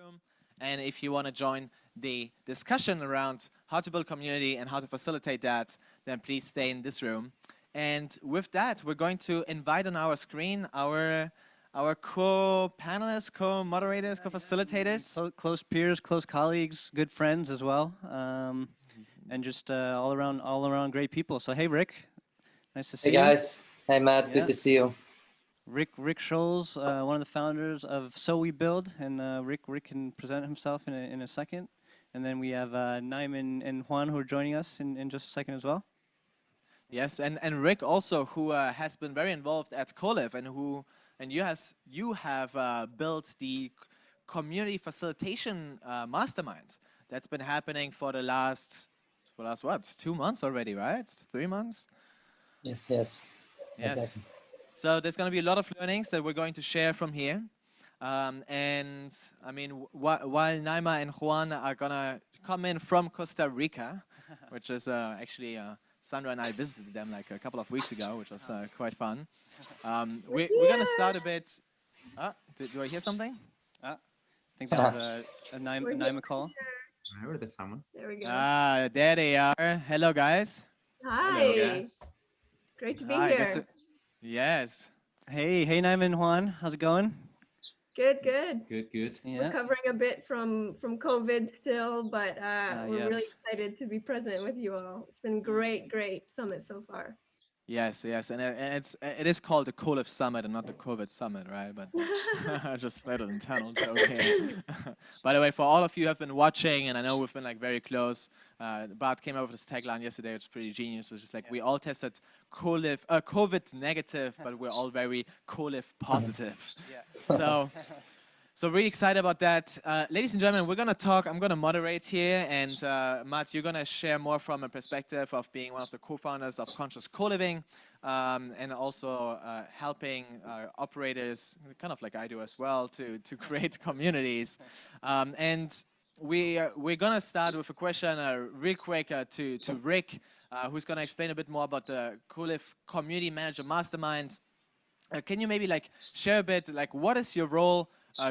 room. And if you want to join the discussion around how to build community and how to facilitate that, then please stay in this room. And with that, we're going to invite on our screen our co-panelists, co-moderators, co-facilitators. Close peers, close colleagues, good friends as well, and just all around great people. So hey, Rick, nice to see you. Hey guys, hey Matt, good to see you. Rick Schols, one of the founders of So We Build, and Rick can present himself in a second. And then we have Naima and Juan who are joining us in just a second as well. Yes, and Rick also, who has been very involved at Co-Liv, and you have built the community facilitation mastermind that's been happening for the last what, 2 months already, right? 3 months? Yes. Exactly. So there's going to be a lot of learnings that we're going to share from here. And I mean, while Naima and Juan are going to come in from Costa Rica, which is actually Sandra and I visited them like a couple of weeks ago, which was quite fun. We're going to start a bit. Do I hear something? I think that was a Naima call. I heard there's someone. There we go. There they are. Hello, guys. Hi. Hello, guys. Great to be here. Yes. Hey Naima and Juan, how's it going? Good. Good. Yeah. Recovering a bit from COVID still, but we're really yes. excited to be present with you all. It's been great summit so far. Yes, and it is called the Co-Liv Summit and not the COVID Summit, right? But just little internal joke here. By the way, for all of you who have been watching, and I know we've been like very close, Bart came up with this tagline yesterday, which was pretty genius. It was just like, we all tested COVID negative, but we're all very Co-Liv positive. Yeah. So really excited about that. Ladies and gentlemen, we're going to talk, I'm going to moderate here, and Matt, you're going to share more from a perspective of being one of the co-founders of Conscious Co-Living, and also helping operators, kind of like I do as well, to create communities. And we're going to start with a question real quick to Rick, who's going to explain a bit more about the Co-Liv Community Manager Mastermind. Can you maybe like share a bit, like what is your role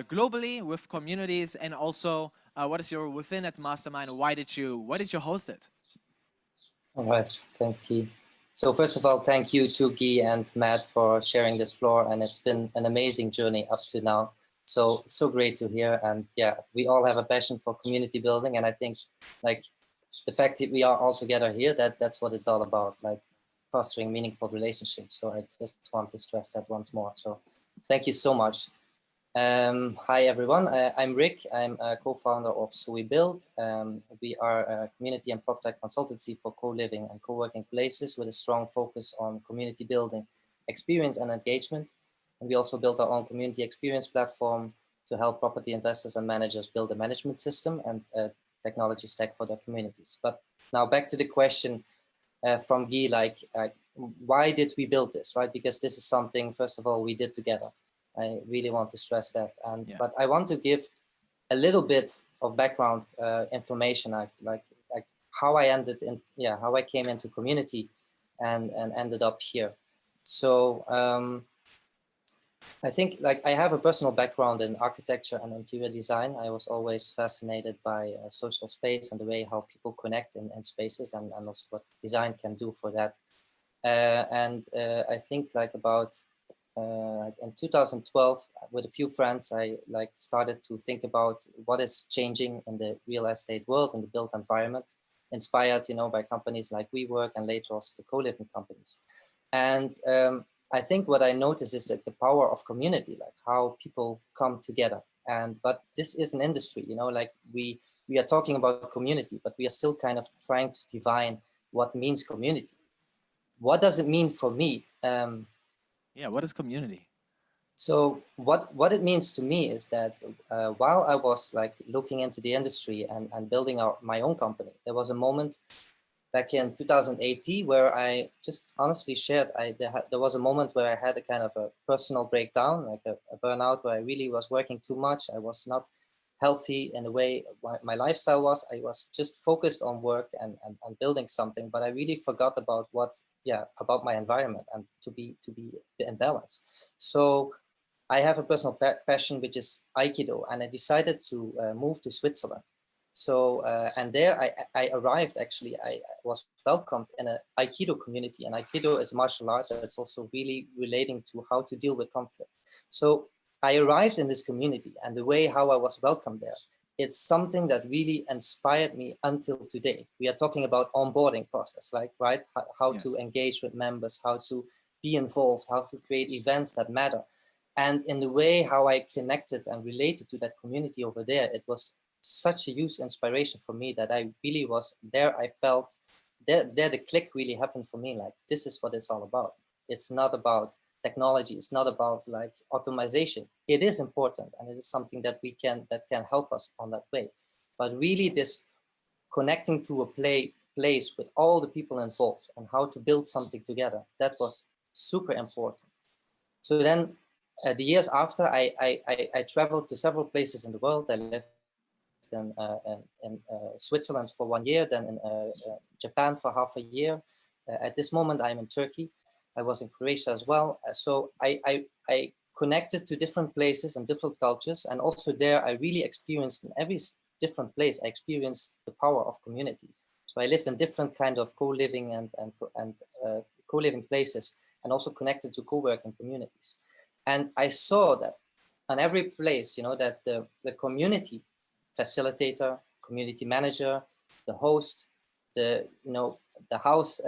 globally with communities, and also what is your within at Mastermind? Why did you host it? All right, thanks, Gui. So first of all, thank you to Gui and Matt for sharing this floor, and it's been an amazing journey up to now. So great to hear, and yeah, we all have a passion for community building, and I think like the fact that we are all together here, that's what it's all about, like fostering meaningful relationships. So I just want to stress that once more. So thank you so much. Hi everyone, I'm Rick. I'm a co-founder of So We Build. We are a community and PropTech consultancy for co-living and co-working places with a strong focus on community building, experience and engagement. And we also built our own community experience platform to help property investors and managers build a management system and a technology stack for their communities. But now back to the question from Gui, like why did we build this, right? Because this is something, first of all, we did together. I really want to stress that, but I want to give a little bit of background information, like how I how I came into community and ended up here. So I think like I have a personal background in architecture and interior design. I was always fascinated by social space and the way how people connect in spaces, and also what design can do for that. I think like about in 2012, with a few friends, I started to think about what is changing in the real estate world and the built environment, inspired, by companies like WeWork and later also the co-living companies. And I think what I noticed is that the power of community, like how people come together. But this is an industry, like we are talking about community, but we are still kind of trying to define what means community. What does it mean for me? What is community? So what it means to me is that while I was like looking into the industry and building my own company, there was a moment back in 2018 where I just honestly shared, there was a moment where I had a kind of a personal breakdown, like a burnout, where I really was working too much. I was not healthy in the way my lifestyle was. I was just focused on work and building something, but I really forgot about about my environment and to be in balance. So I have a personal passion, which is Aikido, and I decided to move to Switzerland. So, and there I arrived, actually, I was welcomed in an Aikido community, and Aikido is a martial art that's also really relating to how to deal with conflict. So I arrived in this community, and the way how I was welcomed there, it's something that really inspired me until today. We are talking about onboarding process, like, right? How to engage with members, how to be involved, how to create events that matter. And in the way how I connected and related to that community over there, it was such a huge inspiration for me that I really was there. I felt there the click really happened for me. Like, this is what it's all about. It's not about technology. It's not about like automation. It is important, and it is something that can help us on that way. But really, this connecting to a place with all the people involved and how to build something together, that was super important. So then, the years after, I traveled to several places in the world. I lived in Switzerland for 1 year, then in Japan for half a year. At this moment, I'm in Turkey. I was in Croatia as well. So I connected to different places and different cultures. And also there, I really experienced in every different place, I experienced the power of community. So I lived in different kind of co-living and co-living places, and also connected to co-working communities. And I saw that on every place, you know, that the community facilitator, community manager, the host, the house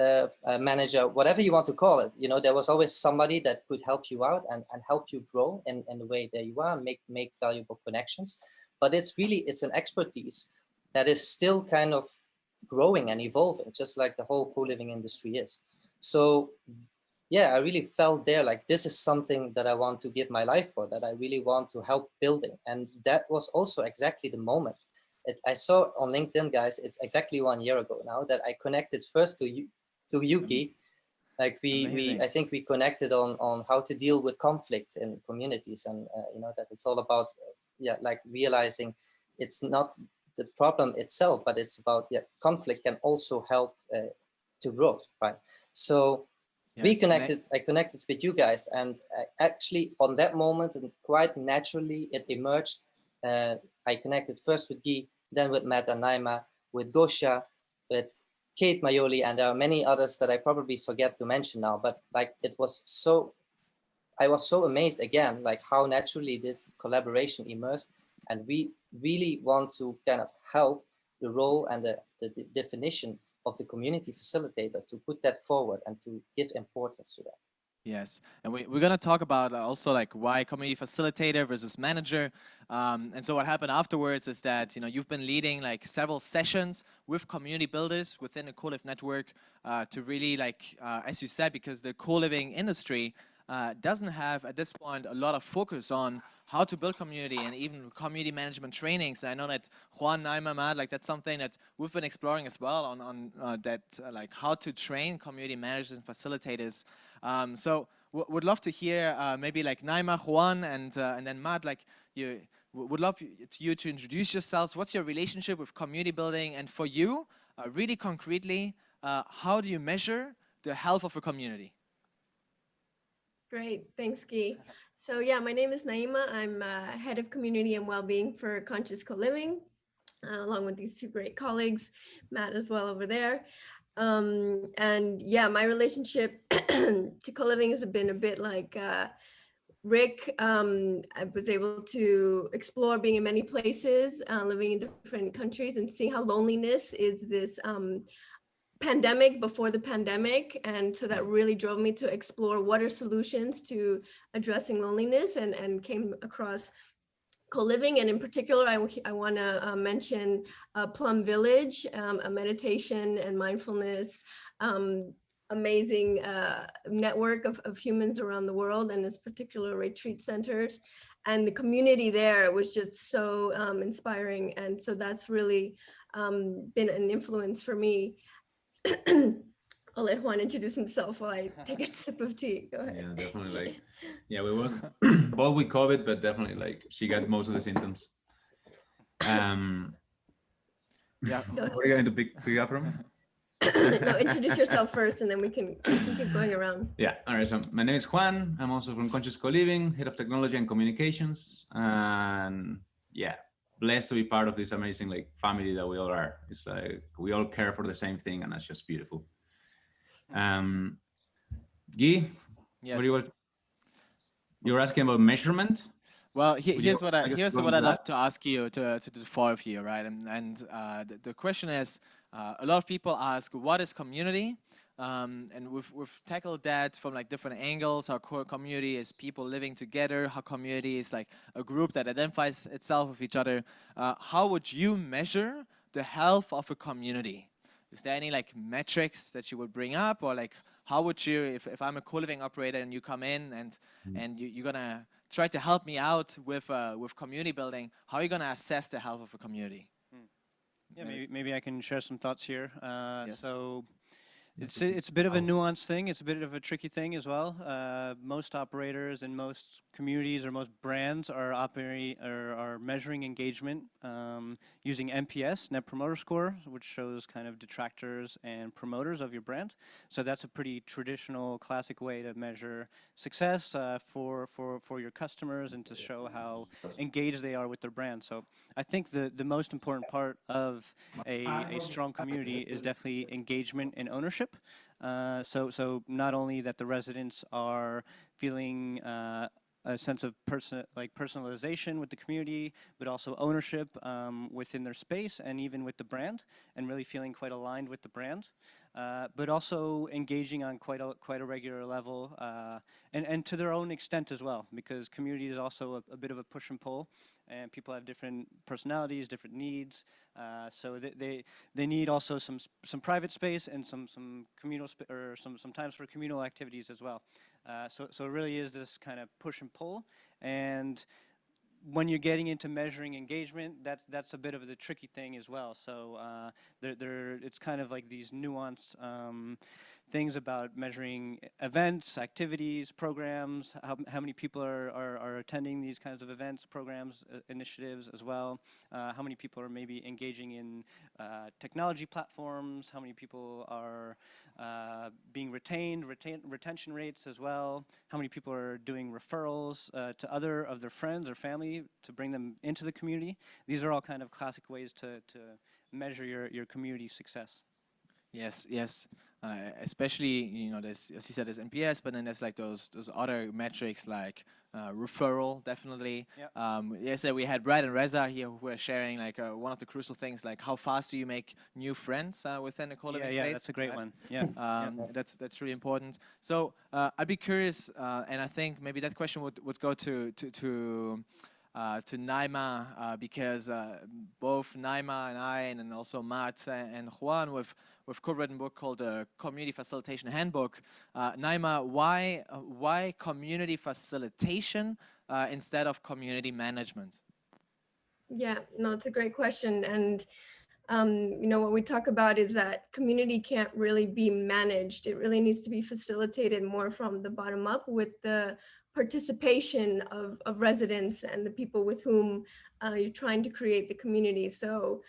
manager, whatever you want to call it, you know, there was always somebody that could help you out and help you grow in the way that you are, make valuable connections. But it's an expertise that is still kind of growing and evolving, just like the whole co-living industry is. So yeah, I really felt there like this is something that I want to give my life for, that I really want to help building. And that was also exactly the moment. I saw on LinkedIn, guys, it's exactly 1 year ago now that I connected first to Yuki. Like I think we connected on how to deal with conflict in communities, and you know, that it's all about like realizing it's not the problem itself, but it's about conflict can also help to grow, right? So we connected. I connected with you guys, and actually on that moment, and quite naturally, it emerged. I connected first with Guy, then with Matt and Naima, with Gosha, with Kate Maioli, and there are many others that I probably forget to mention now. But like, it was so, I was so amazed again, like how naturally this collaboration emerged, and we really want to kind of help the role and the definition of the community facilitator, to put that forward and to give importance to that. Yes, and we're going to talk about also like why community facilitator versus manager. And so what happened afterwards is that, you know, you've been leading like several sessions with community builders within the Co-Liv network to really like, as you said, because the co-living industry doesn't have at this point a lot of focus on how to build community and even community management trainings. And I know that Juan, Naima, Matt, like that's something that we've been exploring as well on that, like how to train community managers and facilitators. So would love to hear maybe like Naima, Juan, and then Matt, like you would love you to introduce yourselves. What's your relationship with community building? And for you, really concretely, how do you measure the health of a community? Great, thanks, Guy. So yeah, my name is Naima. I'm head of community and well-being for Conscious Co-Living, along with these two great colleagues, Matt as well over there. And yeah, my relationship to co-living has been a bit like Rick. I was able to explore being in many places, living in different countries, and seeing how loneliness is this pandemic before the pandemic. And so that really drove me to explore what are solutions to addressing loneliness, and came across co-living. And in particular, I want to mention Plum Village, a meditation and mindfulness amazing network of humans around the world, and this particular retreat centers. And the community there was just so inspiring. And so that's really been an influence for me. I'll let Juan introduce himself while I take a sip of tea. Go ahead. Yeah, definitely. Like, yeah, we were both with COVID, but definitely like she got most of the symptoms. Yeah. What are you going to pick up from? No, introduce yourself first, and then we can keep going around. Yeah. All right. So my name is Juan. I'm also from Conscious Co-Living, head of technology and communications. And yeah, blessed to be part of this amazing like family that we all are. It's like we all care for the same thing, and that's just beautiful. Guy, Yes. you were asking about measurement. Well, here's what I'd love that? to ask you to the four of you, right? And the question is, a lot of people ask, what is community? And we've tackled that from like different angles. How community is people living together. How community is like a group that identifies itself with each other. How would you measure the health of a community? Is there any like metrics that you would bring up, or like how would you, if I'm a co-living operator and you come in and you're gonna try to help me out with community building, how are you gonna assess the health of a community? Yeah, maybe I can share some thoughts here. Yes. So it's a bit of a nuanced thing. It's a bit of a tricky thing as well. Most operators and most communities or most brands are measuring engagement using NPS, Net Promoter Score, which shows kind of detractors and promoters of your brand. So that's a pretty traditional, classic way to measure success for your customers and to show how engaged they are with their brand. So I think the most important part of a strong community is definitely engagement and ownership. So not only that the residents are feeling a sense of personalization with the community, but also ownership within their space and even with the brand, and really feeling quite aligned with the brand. But also engaging on quite a regular level, and to their own extent as well, because community is also a bit of a push and pull, and people have different personalities, different needs. So they need also some private space and some communal or some times for communal activities as well. So it really is this kind of push and pull, and when you're getting into measuring engagement, that's a bit of the tricky thing as well. So it's kind of like these nuanced things about measuring events, activities, programs, how many people are attending these kinds of events, programs, initiatives as well, how many people are maybe engaging in technology platforms, how many people are being retained, retention rates as well, how many people are doing referrals to other of their friends or family to bring them into the community. These are all kind of classic ways to measure your community success. Yes. Especially, there's, as you said, there's NPS, but then there's like those other metrics like referral, definitely. Yep. Yesterday we had Brad and Reza here who were sharing like one of the crucial things, like how fast do you make new friends within the co-living space? Yeah, that's a great one. Yeah. That's really important. So I'd be curious, and I think maybe that question would go to Naima, because both Naima and I, and then also Matt and Juan, we've co-written a book called the Community Facilitation Handbook. Naima, why community facilitation instead of community management? Yeah, no, it's a great question. And what we talk about is that community can't really be managed. It really needs to be facilitated more from the bottom up, with the participation of residents and the people with whom you're trying to create the community. So,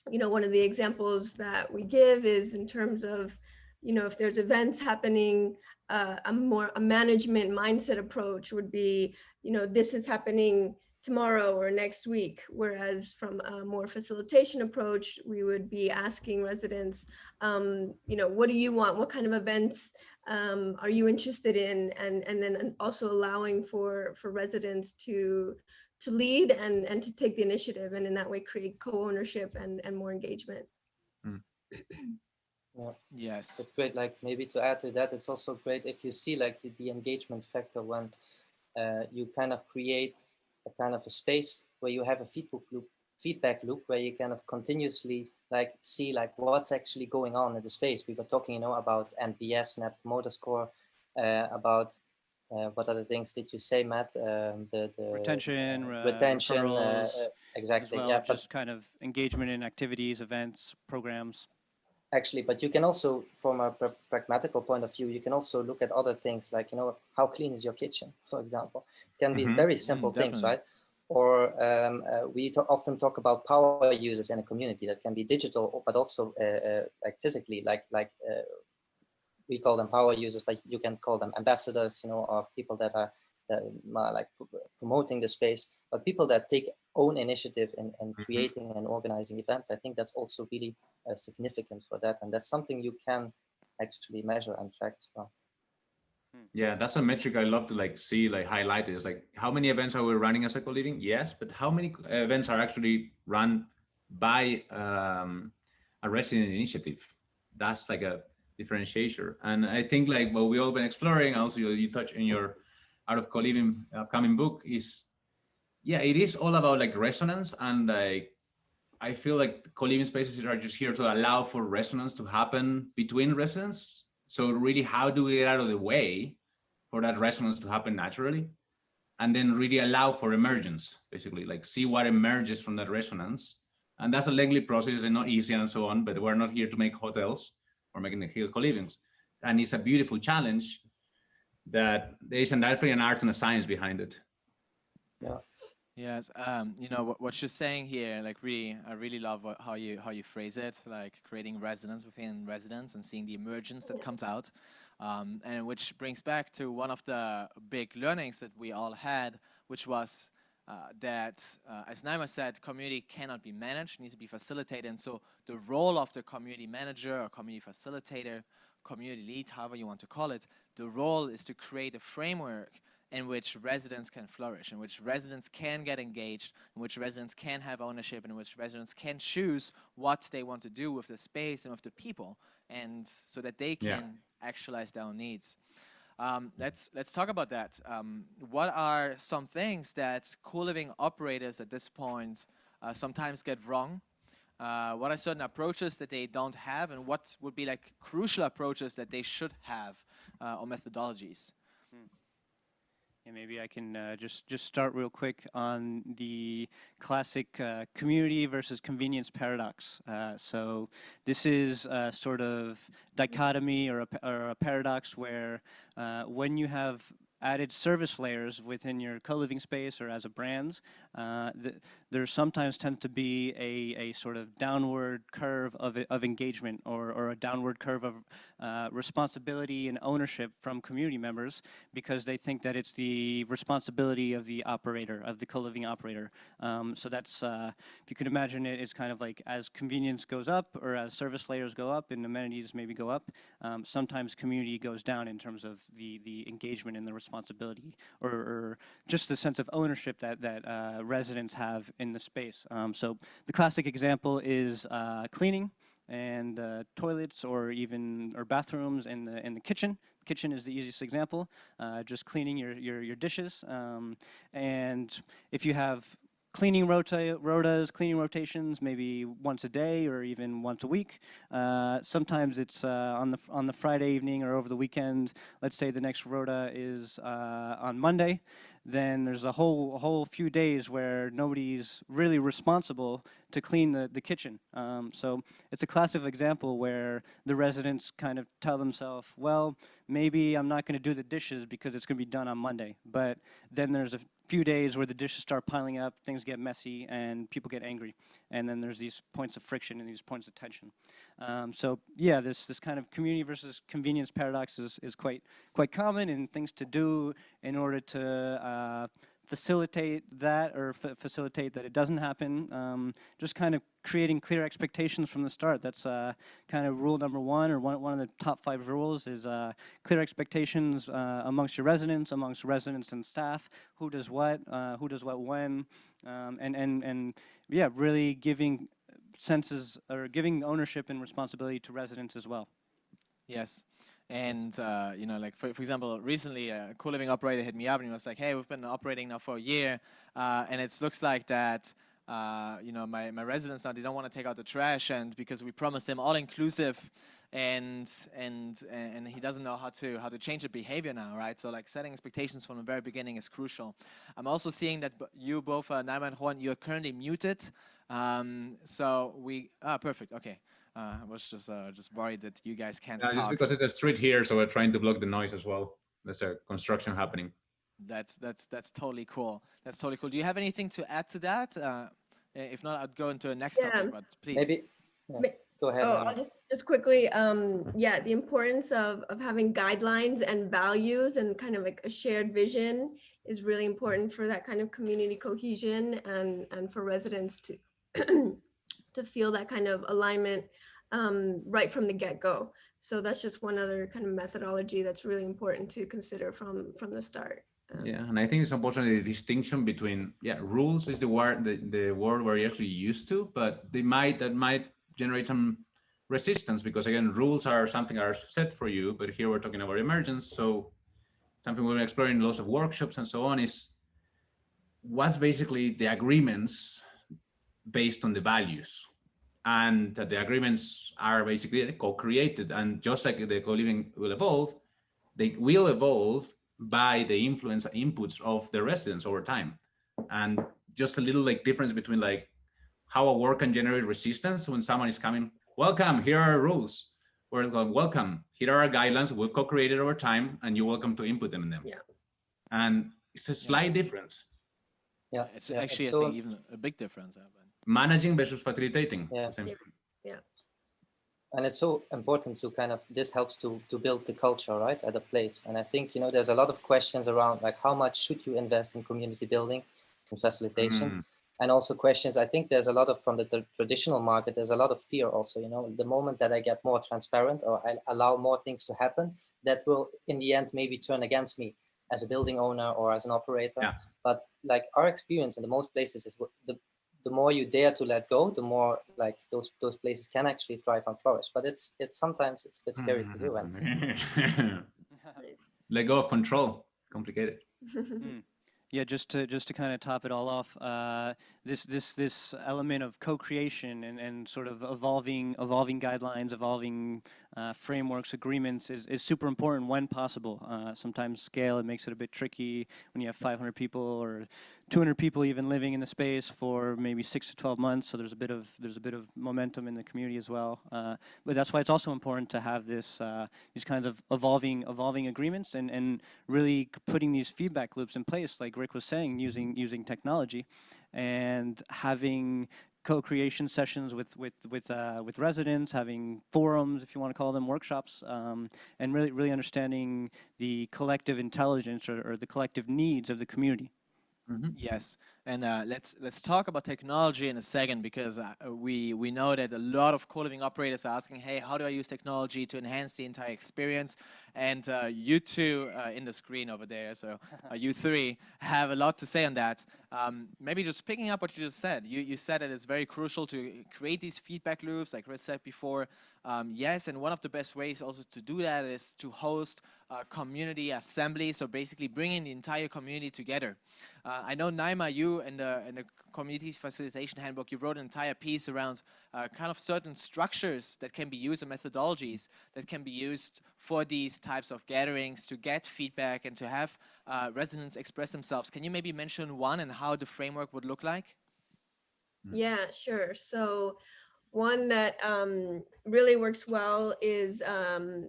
one of the examples that we give is in terms of, if there's events happening, a management mindset approach would be, this is happening tomorrow or next week, whereas from a more facilitation approach, we would be asking residents, what do you want? What kind of events are you interested in? And then also allowing for residents to lead and to take the initiative, and in that way create co-ownership and more engagement. Yeah. Yes. It's great. Like, maybe to add to that, it's also great if you see like the engagement factor when you kind of create a kind of a space where you have a feedback loop where you kind of continuously like see like what's actually going on in the space. We were talking, about NPS, Net Promoter Score, about what other things did you say, Matt? The retention, referrals, exactly. Well, yeah, just kind of engagement in activities, events, programs. Actually, but you can also, from a pragmatical point of view, you can also look at other things like, how clean is your kitchen, for example. It can be very simple things, right? or we often talk about power users in a community that can be digital, but also like physically, like we call them power users, but you can call them ambassadors, you know, or people that are like promoting the space, but people that take own initiative in creating and organizing events. I think that's also really significant for that, and that's something you can actually measure and track as well. Yeah, that's a metric I love to like see like highlighted. It's like how many events are we running as a co-living? Yes, but how many events are actually run by a resident initiative? That's like a differentiator. And I think like what we all been exploring, also you touch in your Art of Co-Living upcoming book is, yeah, it is all about like resonance, and like I feel like co-living spaces are just here to allow for resonance to happen between residents. So really, how do we get out of the way for that resonance to happen naturally, and then really allow for emergence, basically like see what emerges from that resonance. And that's a lengthy process and not easy and so on, but we're not here to make hotels or making the hill co-livings. And it's a beautiful challenge that there is definitely an art and a science behind it. Yeah. Yes, you know what you're saying here, like really, I really love how you phrase it, like creating resonance within residents and seeing the emergence that comes out, and which brings back to one of the big learnings that we all had, which was that, as Naima said, community cannot be managed, needs to be facilitated, and so the role of the community manager or community facilitator, community lead, however you want to call it, the role is to create a framework in which residents can flourish, in which residents can get engaged, in which residents can have ownership, in which residents can choose what they want to do with the space and with the people, and so that they can actualize their own needs. Let's talk about that. What are some things that co-living operators at this point sometimes get wrong? What are certain approaches that they don't have, and what would be like crucial approaches that they should have, or methodologies? Yeah, maybe I can just start real quick on the classic community versus convenience paradox. So this is a sort of dichotomy or a paradox where when you have added service layers within your co-living space or as a brand, there sometimes tends to be a sort of downward curve of engagement or a downward curve of responsibility and ownership from community members, because they think that it's the responsibility of the operator, of the co-living operator. So that's, if you can imagine it, it's kind of like as convenience goes up or as service layers go up and amenities maybe go up, sometimes community goes down in terms of the engagement and the responsibility or just the sense of ownership that residents have in the space. So the classic example is cleaning and toilets or bathrooms in the kitchen. Kitchen is the easiest example, just cleaning your dishes. And if you have cleaning cleaning rotations, maybe once a day or even once a week. Sometimes it's on the Friday evening or over the weekend. Let's say the next rota is on Monday. Then there's a whole few days where nobody's really responsible to clean the kitchen. So it's a classic example where the residents kind of tell themselves, well, maybe I'm not going to do the dishes because it's going to be done on Monday. But then there's a few days where the dishes start piling up, things get messy, and people get angry. And then there's these points of friction and these points of tension. So yeah, this kind of community versus convenience paradox is quite common, and things to do in order to facilitate that or facilitate that it doesn't happen. Just kind of creating clear expectations from the start. That's kind of rule number one, or one of the top 5 rules is clear expectations amongst your residents, and staff. Who does what when, and yeah, really giving senses or giving ownership and responsibility to residents as well. Yes. And, you know, like, for example, recently a co-living operator hit me up and he was like, hey, we've been operating now for a year, and it looks like that, you know, my residents now, they don't want to take out the trash, and because we promised him all-inclusive, and he doesn't know how to change the behavior now, right? So, like, setting expectations from the very beginning is crucial. I'm also seeing that you both, Naima and Juan, you're currently muted. So perfect, okay. I was just worried that you guys can't talk. Just because it's a street here, so we're trying to block the noise as well. There's a construction happening. That's totally cool. That's totally cool. Do you have anything to add to that? If not, I'd go into the next Yeah. topic, but please. Maybe, yeah. Ma- Go ahead, Oh, Naima. I'll just quickly, yeah, the importance of having guidelines and values and kind of like a shared vision is really important for that kind of community cohesion and for residents to to feel that kind of alignment right from the get-go. So that's just one other kind of methodology that's really important to consider from the start. Yeah, and I think it's important the distinction between rules is the word we're actually used to, but that might generate some resistance because again rules are something are set for you, but here we're talking about emergence. So something we're exploring in lots of workshops and so on is what's basically the agreements based on the values, and that the agreements are basically co-created, and just like the co-living will evolve, they will evolve by the influence inputs of the residents over time. And just a little like difference between like how a work can generate resistance when someone is coming, welcome, here are our rules. Or it's going, welcome, here are our guidelines we've co-created over time and you're welcome to input them in them. Yeah. And it's a slight difference. Yeah, It's yeah, actually, it's I think, even a big difference. Managing versus facilitating. Yeah. Same. Yeah. And it's so important to kind of, this helps to build the culture, right, at a place. And I think, there's a lot of questions around like how much should you invest in community building and facilitation? And also questions, I think there's a lot of, from the traditional market, there's a lot of fear also, the moment that I get more transparent or I allow more things to happen, that will in the end maybe turn against me as a building owner or as an operator. Yeah. But like our experience in the most places is the more you dare to let go, the more like those places can actually thrive and flourish. But it's sometimes it's a bit scary to do. And let go of control, complicated. Yeah, just to kind of top it all off, this element of co-creation and sort of evolving guidelines, evolving frameworks, agreements is super important when possible. Sometimes scale, it makes it a bit tricky when you have 500 people or 200 people even living in the space for maybe 6 to 12 months. So there's a bit of momentum in the community as well. But that's why it's also important to have this these kinds of evolving agreements and really putting these feedback loops in place, like Rick was saying, using technology and having co-creation sessions with residents, having forums, if you want to call them, workshops, and really understanding the collective intelligence or the collective needs of the community. Yes, and let's talk about technology in a second, because we know that a lot of co-living operators are asking, hey, how do I use technology to enhance the entire experience? And you two in the screen over there, so you three have a lot to say on that. Maybe just picking up what you just said. You said that it's very crucial to create these feedback loops, like Chris said before. Yes, and one of the best ways also to do that is to host community assembly, so basically bringing the entire community together. I know, Naima, you in the Community Facilitation Handbook, you wrote an entire piece around kind of certain structures that can be used and methodologies that can be used for these types of gatherings to get feedback and to have residents express themselves. Can you maybe mention one and how the framework would look like? Yeah, sure. So one that really works well is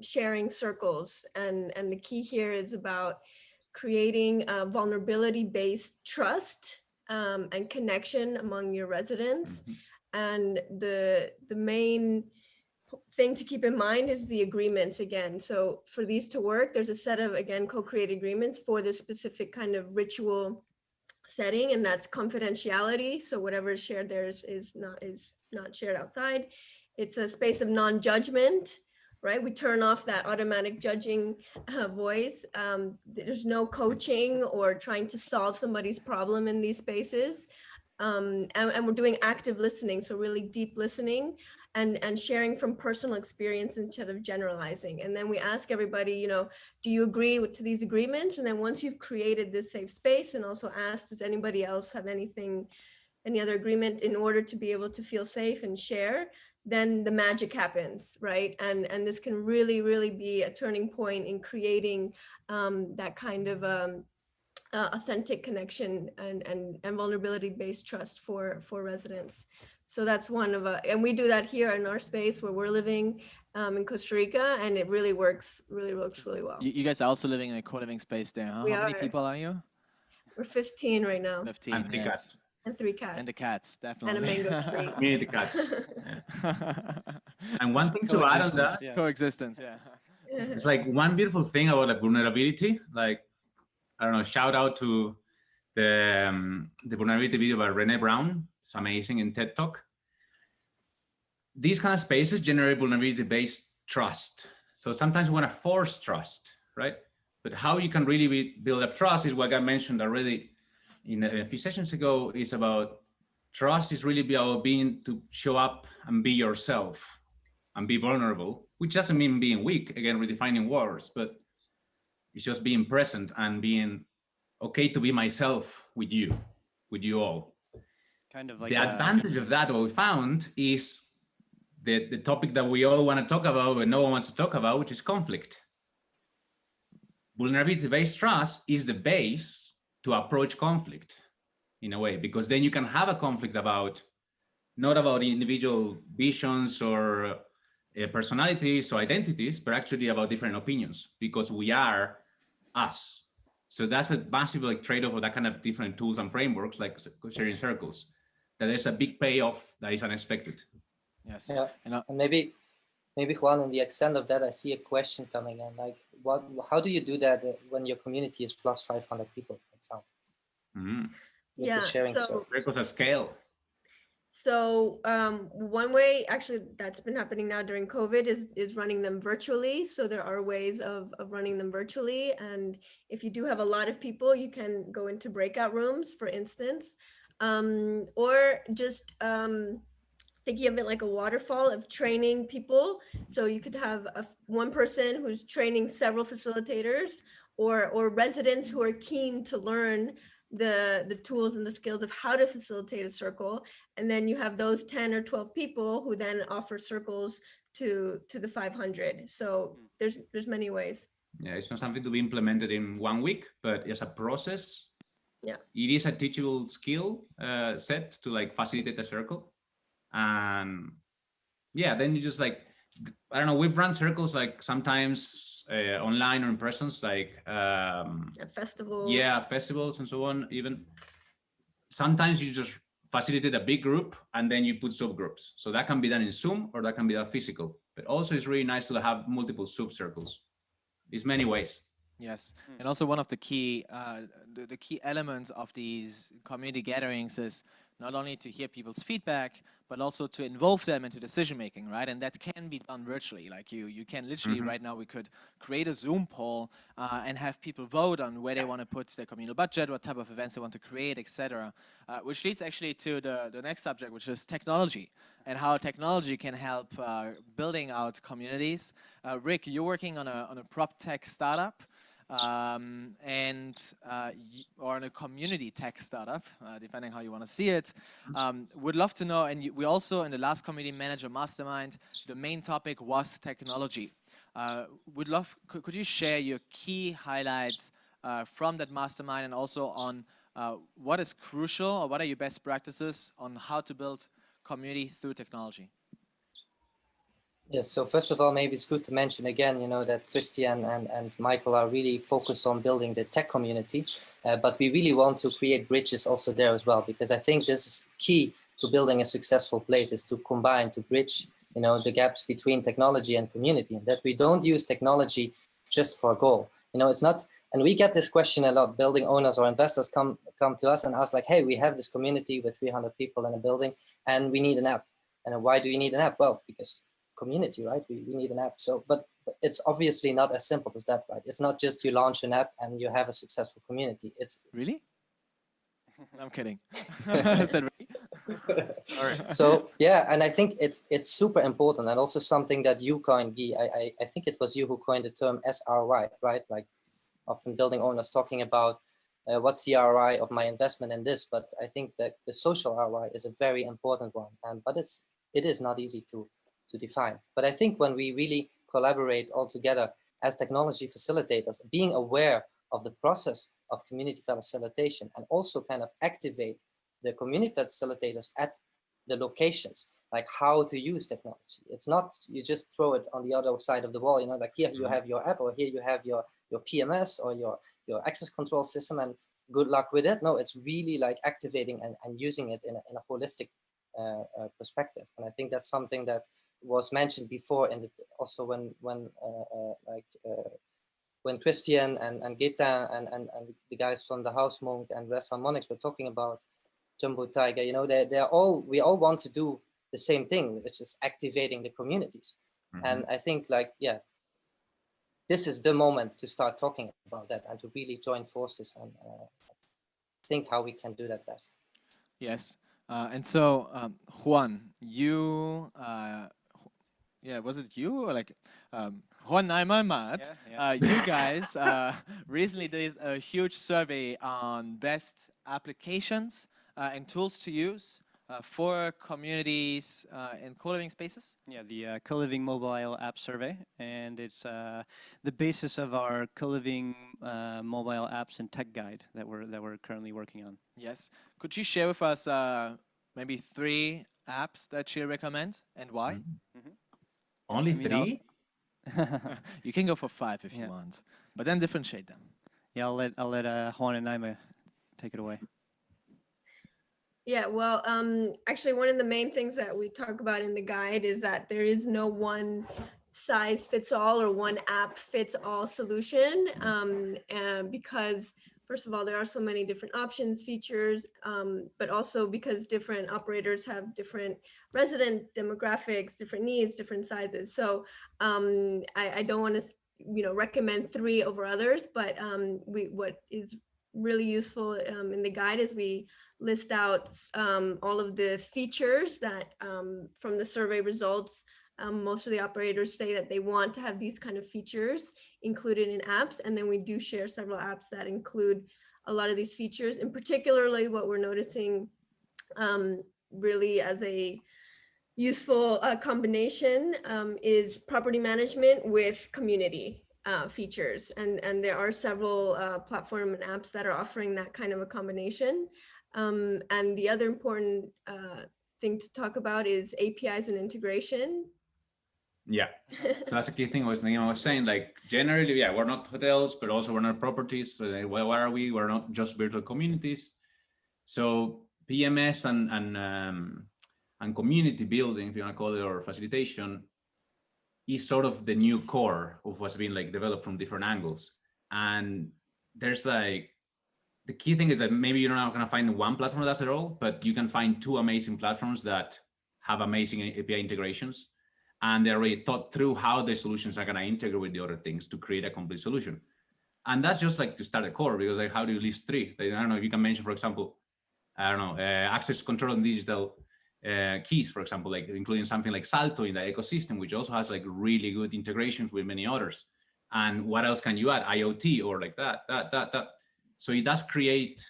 sharing circles. And the key here is about creating a vulnerability-based trust and connection among your residents. And the main thing to keep in mind is the agreements again. So for these to work, there's a set of, again, co-created agreements for this specific kind of ritual setting, and that's confidentiality. So whatever is shared there is not shared outside. It's a space of non-judgment, right? We turn off that automatic judging voice. There's no coaching or trying to solve somebody's problem in these spaces. And we're doing active listening, so really deep listening and sharing from personal experience instead of generalizing. And then we ask everybody, do you agree to these agreements? And then once you've created this safe space, and also asked, does anybody else have any other agreement in order to be able to feel safe and share, then the magic happens, right? And this can really, really be a turning point in creating that kind of authentic connection and vulnerability-based trust for residents. So that's one of and we do that here in our space where we're living in Costa Rica, and it really works really well. You guys are also living in a co-living space there, huh? We How many are. people are you? We're 15 right now. 15, And 3 yes. cats. And 3 cats. And the cats, And a definitely. mango tree. Community cats. And one thing to add on that, Coexistence, yeah. it's like one beautiful thing about like vulnerability. Like, I don't know, shout out to the vulnerability video by Renee Brown. It's amazing in TED Talk. These kind of spaces generate vulnerability-based trust. So sometimes we want to force trust, right? But how you can really build up trust is what I mentioned already in a few sessions ago. Is about trust is really about being to show up and be yourself and be vulnerable, which doesn't mean being weak, again, redefining words, but it's just being present and being okay to be myself with you all. Kind of like the advantage of that, what we found is the topic that we all want to talk about, but no one wants to talk about, which is conflict. Vulnerability-based trust is the base to approach conflict in a way, because then you can have a conflict about, not about individual visions or personalities or identities, but actually about different opinions, because we are us. So that's a massive like trade-off of that kind of different tools and frameworks, like sharing circles, that there's a big payoff that is unexpected. Yes. Yeah. And maybe Juan, in the extent of that, I see a question coming in. Like, how do you do that when your community is plus 500 people, for example? Mm-hmm. Yeah. So circles at scale. So one way actually that's been happening now during COVID is running them virtually. So there are ways of running them virtually. And if you do have a lot of people, you can go into breakout rooms, for instance, or just thinking of it like a waterfall of training people. So you could have one person who's training several facilitators, or residents who are keen to learn the tools and the skills of how to facilitate a circle. And then you have those 10 or 12 people who then offer circles to the 500. So there's many ways. Yeah, it's not something to be implemented in 1 week, but as a process, yeah, it is a teachable skill set to like facilitate a circle. And yeah, then you just like, I don't know, we've run circles like sometimes online or in persons, like at festivals. Yeah, festivals and so on. Even sometimes you just facilitate a big group and then you put subgroups. So that can be done in Zoom or that can be done physical. But also it's really nice to have multiple sub-circles. There's many ways. Yes, and also one of the key the key elements of these community gatherings is not only to hear people's feedback, but also to involve them into decision making, right? And that can be done virtually. Like you can literally right now, we could create a Zoom poll and have people vote on where they want to put their communal budget, what type of events they want to create, etc. Which leads actually to the next subject, which is technology and how technology can help building out communities. Rick, you're working on a prop tech startup. Or in a community tech startup, depending how you want to see it. Would love to know, and we also in the last community manager mastermind, the main topic was technology. Would love, could you share your key highlights from that mastermind, and also on what is crucial, or what are your best practices on how to build community through technology? Yes, so first of all, maybe it's good to mention again, you know, that Christian and Michael are really focused on building the tech community, but we really want to create bridges also there as well, because I think this is key to building a successful place, is to combine, to bridge, you know, the gaps between technology and community, and that we don't use technology just for a goal. You know, it's not, and we get this question a lot. Building owners or investors come to us and ask like, hey, we have this community with 300 people in a building and we need an app. And why do you need an app? Well, because community, right? We need an app. So, but it's obviously not as simple as that, right? It's not just you launch an app and you have a successful community. It's really? I'm kidding. Is that really? So yeah, and I think it's super important, and also something that you coined, Guy. I think it was you who coined the term SRY, right? Like often building owners talking about what's the ROI of my investment in this, but I think that the social ROI is a very important one, but it is not easy to define. But I think when we really collaborate all together as technology facilitators, being aware of the process of community facilitation and also kind of activate the community facilitators at the locations, like how to use technology. It's not you just throw it on the other side of the wall, you know, like here you have your app, or here you have your PMS or your access control system, and good luck with it. No, it's really like activating and using it in a holistic perspective. And I think that's something that was mentioned before, and also when Christian and Gita and the guys from the House Monk and West Harmonics were talking about Jumbo Tiger, you know, we all want to do the same thing. It's just activating the communities. And I think like, yeah, this is the moment to start talking about that and to really join forces and think how we can do that best. Yes. And so, Juan, you, was it you or like Juan, Naima, Matt? You guys recently did a huge survey on best applications and tools to use for communities in co-living spaces? Yeah, the Co-Living Mobile App Survey, and it's the basis of our Co-Living Mobile Apps and Tech Guide that we're currently working on. Yes. Could you share with us maybe 3 apps that you recommend and why? Only 3? You can go for 5 if you want, but then differentiate them. Yeah, I'll let Juan and Naima take it away. Yeah, well, actually, one of the main things that we talk about in the guide is that there is no one size fits all or one app fits all solution. And because, first of all, there are so many different options, features, but also because different operators have different resident demographics, different needs, different sizes. So I don't want to, recommend 3 over others, but what is really useful in the guide is we list out all of the features that from the survey results, most of the operators say that they want to have these kind of features included in apps. And then we do share several apps that include a lot of these features. And particularly what we're noticing really as a useful combination is property management with community features. And there are several platform and apps that are offering that kind of a combination. And the other important thing to talk about is APIs and integration. Yeah, so that's a key thing. I was saying, like, generally, we're not hotels, but also we're not properties. So what are we? We're not just virtual communities. So PMS and community building, if you want to call it, or facilitation, is sort of the new core of what's been like developed from different angles. And there's like, the key thing is that maybe you're not going to find one platform that does it all, but you can find 2 amazing platforms that have amazing API integrations. And they're already thought through how the solutions are going to integrate with the other things to create a complete solution. And that's just like to start a core, because like, how do you list 3? Like, I don't know if you can mention, for example, access control and digital keys, for example, like including something like Salto in the ecosystem, which also has like really good integrations with many others. And what else can you add? IoT or like that. So it does create,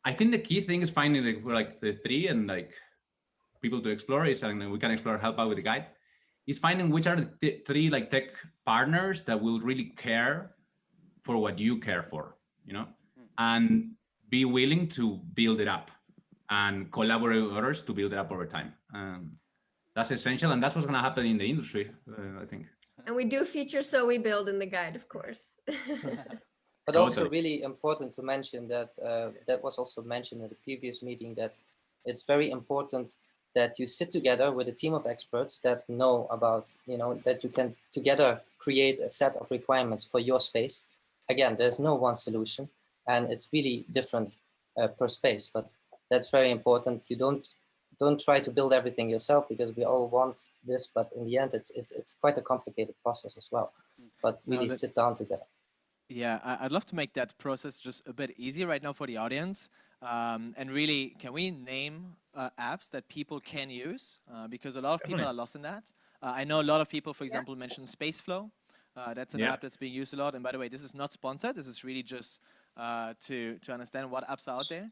I think the key thing is finding like the 3 and like people to explore is, and we can explore, help out with the guide, is finding which are the 3 like tech partners that will really care for what you care for, and be willing to build it up and collaborate with others to build it up over time. That's essential, and that's what's going to happen in the industry, I think. And we do feature So We Build in the guide, of course. But also really important to mention that that was also mentioned in the previous meeting, that it's very important that you sit together with a team of experts that know about, that you can together create a set of requirements for your space. Again, there's no one solution, and it's really different per space, but that's very important. You don't try to build everything yourself, because we all want this, but in the end, it's quite a complicated process as well. But really sit down together. Yeah, I'd love to make that process just a bit easier right now for the audience. And really, can we name apps that people can use? Because a lot of people are lost in that. I know a lot of people, for example, mentioned Spaceflow. That's an app that's being used a lot. And by the way, this is not sponsored. This is really just to understand what apps are out there.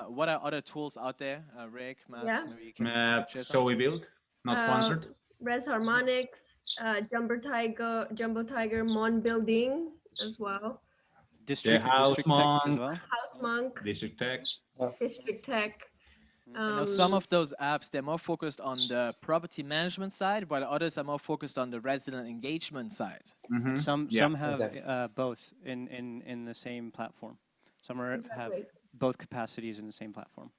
What are other tools out there? Rick, Matt, maybe you can share So We Build, not sponsored. Res Harmonics, Jumbo Tiger, Mon Building as well. District Tech as well. House Monk. District Tech. District Tech. I know some of those apps, they're more focused on the property management side, while others are more focused on the resident engagement side. Some have exactly. both in the same platform. Some have Exactly. both capacities in the same platform.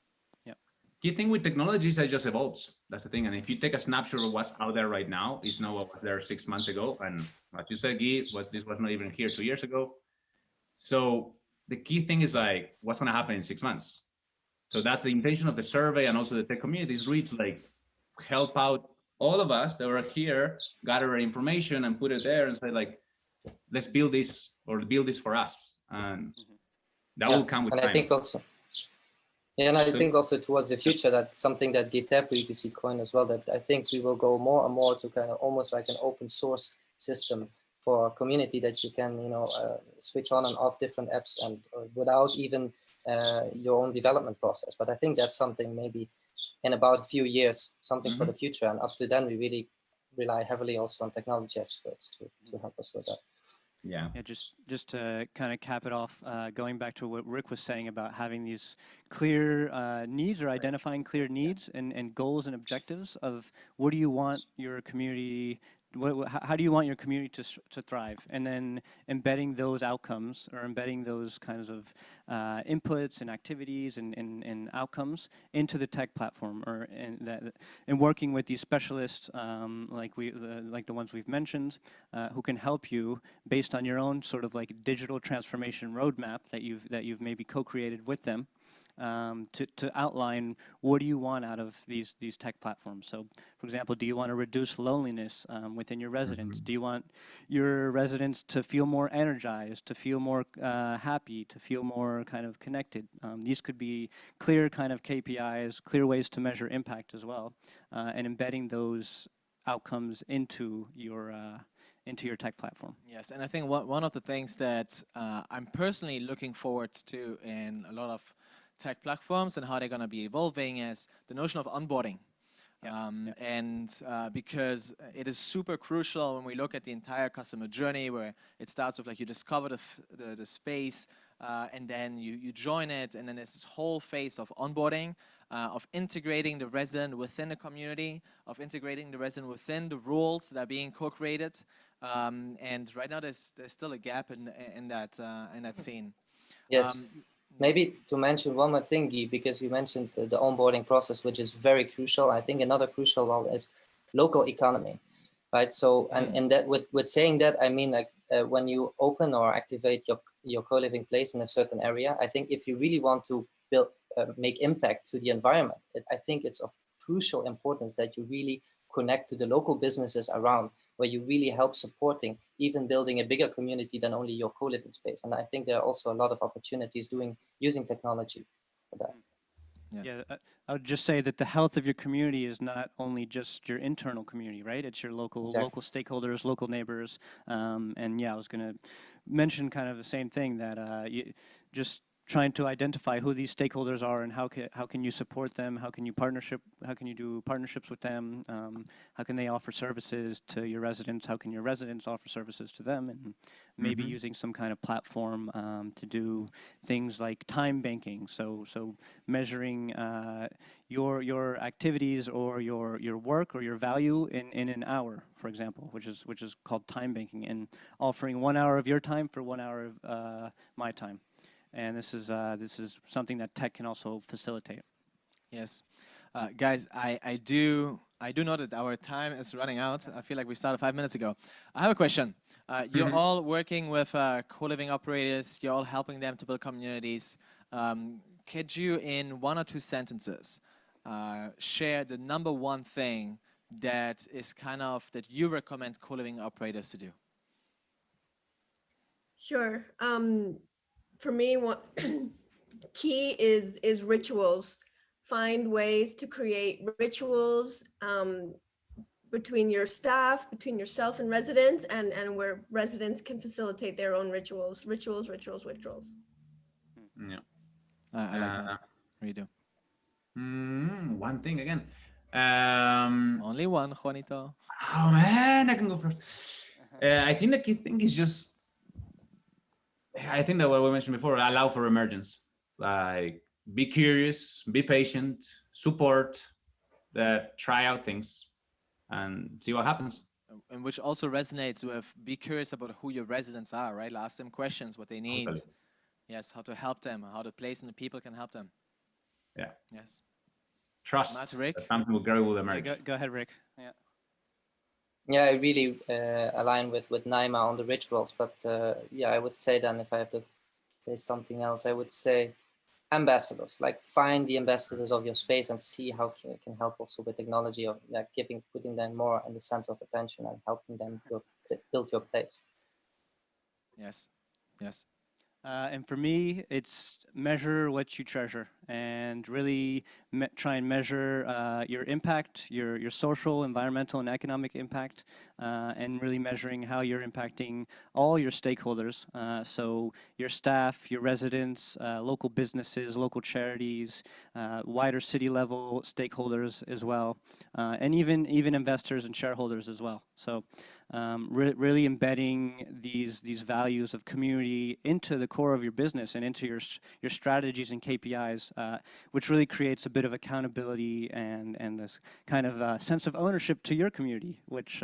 Yeah. Key thing with technology is that it just evolves. That's the thing. And if you take a snapshot of what's out there right now, it's not what was there 6 months ago. And like you said, Guy, this was not even here 2 years ago. So the key thing is like, what's going to happen in 6 months? So that's the intention of the survey and also the tech community is really to like help out all of us that are here, gather our information and put it there and say like, let's build this or build this for us. And that will come with and time. I think also, and I think also towards the future, that's something that Gui previously coined as well, that I think we will go more and more to kind of almost like an open source system for a community that you can, switch on and off different apps and without even your own development process. But I think that's something maybe in about a few years, something for the future. And up to then, we really rely heavily also on technology experts to help us with that. Yeah. Just to kind of cap it off, going back to what Rick was saying about having these clear needs or identifying clear needs and goals and objectives of what do you want your community, how do you want your community to thrive, and then embedding those outcomes or embedding those kinds of inputs and activities and outcomes into the tech platform, and working with these specialists like the ones we've mentioned, who can help you based on your own sort of like digital transformation roadmap that you've maybe co-created with them. To outline what do you want out of these tech platforms. So, for example, do you want to reduce loneliness within your residents? Do you want your residents to feel more energized, to feel more happy, to feel more kind of connected? These could be clear kind of KPIs, clear ways to measure impact as well, and embedding those outcomes into your tech platform. Yes, and I think one of the things that I'm personally looking forward to in a lot of tech platforms and how they're going to be evolving is the notion of onboarding. And because it is super crucial when we look at the entire customer journey, where it starts with like you discover the space and then you join it, and then there's this whole phase of onboarding, of integrating the resident within the community, of integrating the resident within the rules that are being co-created. And right now there's still a gap in that scene. Yes. Maybe to mention one more thing, Guy, because you mentioned the onboarding process, which is very crucial. I think another crucial one is local economy, right? So, and that with saying that, I mean, like when you open or activate your co-living place in a certain area, I think if you really want to make impact to the environment, I think it's of crucial importance that you really connect to the local businesses around, where you really help supporting, even building a bigger community than only your co-living space. And I think there are also a lot of opportunities using technology for that. Yes. Yeah, I would just say that the health of your community is not only just your internal community, right? It's your local stakeholders, local neighbors. And yeah, I was going to mention kind of the same thing, that just trying to identify who these stakeholders are and how can you support them, how can you do partnerships with them, how can they offer services to your residents, how can your residents offer services to them, and maybe using some kind of platform to do things like time banking, so measuring your activities or your work or your value in an hour, for example, which is called time banking, and offering 1 hour of your time for 1 hour of my time. And this is something that tech can also facilitate. Yes, guys, I do know that our time is running out. I feel like we started 5 minutes ago. I have a question. You're all working with co-living operators. You're all helping them to build communities. Could you, in 1 or 2 sentences, share the number one thing that is that you recommend co-living operators to do? Sure. For me, what key is rituals. Find ways to create rituals between your staff, between yourself and residents, and where residents can facilitate their own rituals. Yeah. I like that. What do you do? One thing again. Only one, Juanito. Oh man, I can go first. I think the key thing is just, I think that what we mentioned before, allow for emergence. Like be curious, be patient, support, try out things, and see what happens. And which also resonates with be curious about who your residents are, right? Ask them questions, what they need. Totally. Yes, how to help them, how the place and the people can help them. Yeah. Yes. Trust Matt, Rick? that something will grow will emerge. Yeah, go ahead, Rick. Yeah. Yeah, I really align with Naima on the rituals, but yeah, I would say then if I have to say something else, I would say ambassadors. Like find the ambassadors of your space and see how can help also with technology of putting them more in the center of attention and helping them build your place. Yes. Yes. And for me, it's measure what you treasure, and really try and measure your impact, your social, environmental, and economic impact, and really measuring how you're impacting all your stakeholders. So your staff, your residents, local businesses, local charities, wider city level stakeholders as well, and even investors and shareholders as well. So really embedding these values of community into the core of your business and into your strategies and KPIs, which really creates a bit of accountability and this kind of sense of ownership to your community, which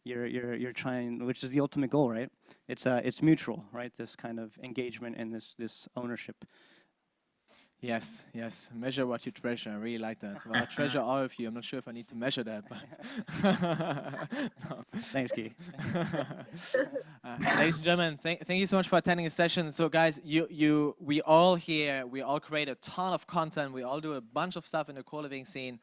you're trying, which is the ultimate goal, right? It's mutual, right? This kind of engagement and this ownership. Yes, yes. Measure what you treasure. I really like that. Well, I treasure all of you. I'm not sure if I need to measure that, but no. Thanks, Gui. Ladies and gentlemen, thank you so much for attending the session. So, guys, we all create a ton of content. We all do a bunch of stuff in the co-living scene.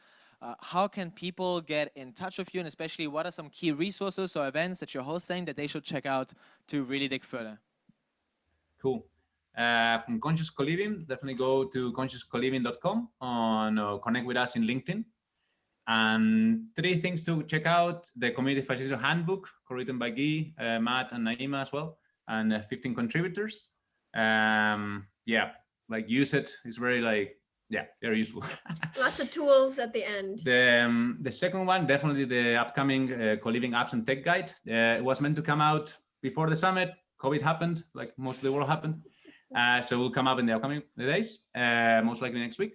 How can people get in touch with you, and especially what are some key resources or events that you're hosting that they should check out to really dig further? Cool. From Conscious Co-Living, definitely go to consciouscoliving.com and connect with us in LinkedIn. And 3 things to check out: the Community Facilitation Handbook, co-written by Gui, Matt, and Naima as well, and 15 contributors. Yeah, like use it. It's very very useful. Lots of tools at the end. The second one, definitely the upcoming co-living apps and tech guide. It was meant to come out before the summit. COVID happened, like most of the world happened. So we'll come up in the upcoming days, most likely next week.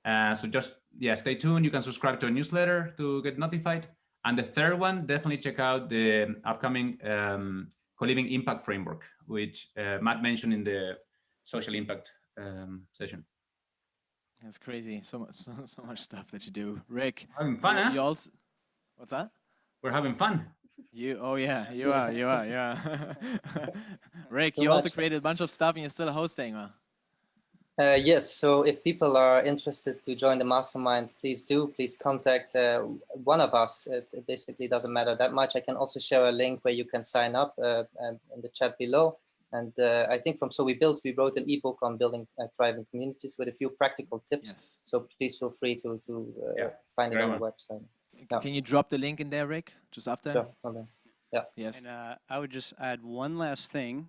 So just, stay tuned. You can subscribe to our newsletter to get notified. And the third one, definitely check out the upcoming co-living impact framework, which Matt mentioned in the social impact session. That's crazy. So much stuff that you do. Rick, having fun, you also, what's that? We're having fun. You are. Rick, you also created a bunch of stuff and you're still hosting, huh? Yes, so if people are interested to join the mastermind, please contact one of us. It basically doesn't matter that much. I can also share a link where you can sign up in the chat below. And I think we wrote an ebook on building thriving communities with a few practical tips. Yes. So please feel free to find it on the website. Can you drop the link in there, Rick, just after? Sure. Okay. Yeah. Yes. And I would just add one last thing.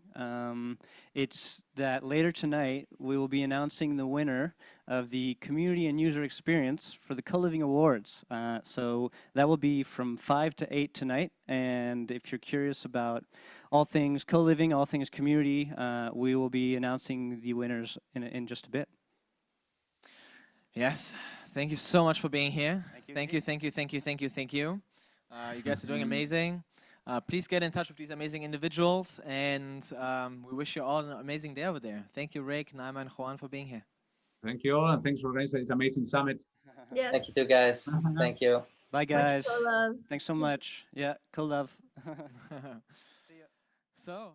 It's that later tonight, we will be announcing the winner of the Community and User Experience for the Co-Living Awards. So that will be from 5 to 8 tonight. And if you're curious about all things co-living, all things community, we will be announcing the winners in just a bit. Yes. Thank you so much for being here. Thank you. Thank you. You guys are doing amazing. Please get in touch with these amazing individuals, and we wish you all an amazing day over there. Thank you, Rick, Naima, and Juan, for being here. Thank you all, and thanks for organizing this amazing summit. Yes. Thank you too, guys. Thank you. Bye, guys. Co-Love. Thanks so much. Yeah, co-love. So.